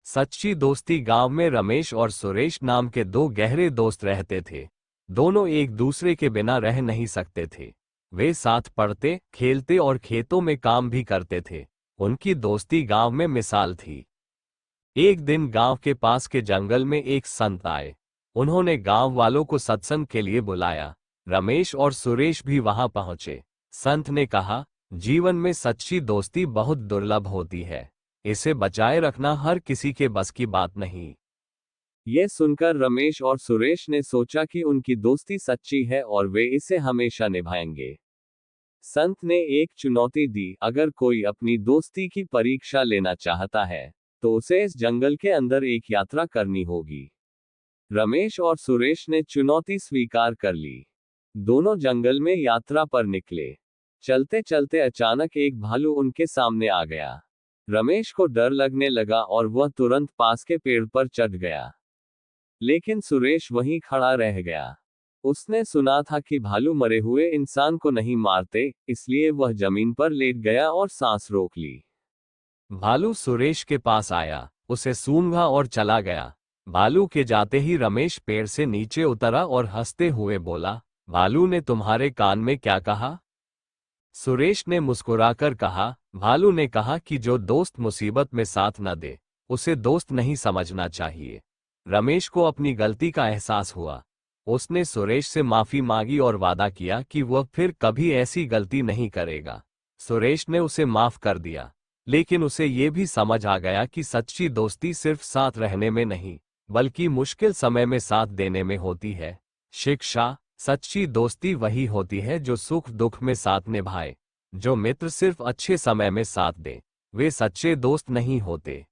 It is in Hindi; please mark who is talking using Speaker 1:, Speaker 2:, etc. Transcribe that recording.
Speaker 1: सच्ची दोस्ती गांव में रमेश और सुरेश नाम के दो गहरे दोस्त रहते थे। दोनों एक दूसरे के बिना रह नहीं सकते थे। वे साथ पढ़ते, खेलते और खेतों में काम भी करते थे। उनकी दोस्ती गांव में मिसाल थी। एक दिन गांव के पास के जंगल में एक संत आए। उन्होंने गांव वालों को सत्संग के लिए बुलाया। रमेश और सुरेश भी वहां पहुंचे। संत ने कहा, जीवन में सच्ची दोस्ती बहुत दुर्लभ होती है। इसे बचाए रखना हर किसी के बस की बात नहीं। यह सुनकर रमेश और सुरेश ने सोचा कि उनकी दोस्ती सच्ची है और वे इसे हमेशा निभाएंगे। संत ने एक चुनौती दी, अगर कोई अपनी दोस्ती की परीक्षा लेना चाहता है तो उसे इस जंगल के अंदर एक यात्रा करनी होगी। रमेश और सुरेश ने चुनौती स्वीकार कर ली। दोनों जंगल में यात्रा पर निकले। चलते चलते अचानक एक भालू उनके सामने आ गया। रमेश को डर लगने लगा और वह तुरंत पास के पेड़ पर चढ़ गया। लेकिन सुरेश वहीं खड़ा रह गया। उसने सुना था कि भालू मरे हुए इंसान को नहीं मारते, इसलिए वह जमीन पर लेट गया और सांस रोक ली। भालू सुरेश के पास आया, उसे सूंघा और चला गया। भालू के जाते ही रमेश पेड़ से नीचे उतरा और हंसते हुए बोला, भालू ने तुम्हारे कान में क्या कहा? सुरेश ने मुस्कुराकर कहा, भालू ने कहा कि जो दोस्त मुसीबत में साथ न दे उसे दोस्त नहीं समझना चाहिए। रमेश को अपनी गलती का एहसास हुआ। उसने सुरेश से माफी मांगी और वादा किया कि वह फिर कभी ऐसी गलती नहीं करेगा। सुरेश ने उसे माफ कर दिया, लेकिन उसे ये भी समझ आ गया कि सच्ची दोस्ती सिर्फ साथ रहने में नहीं, बल्कि मुश्किल समय में साथ देने में होती है। शिक्षा: सच्ची दोस्ती वही होती है जो सुख दुख में साथ निभाए। जो मित्र सिर्फ अच्छे समय में साथ दे, वे सच्चे दोस्त नहीं होते।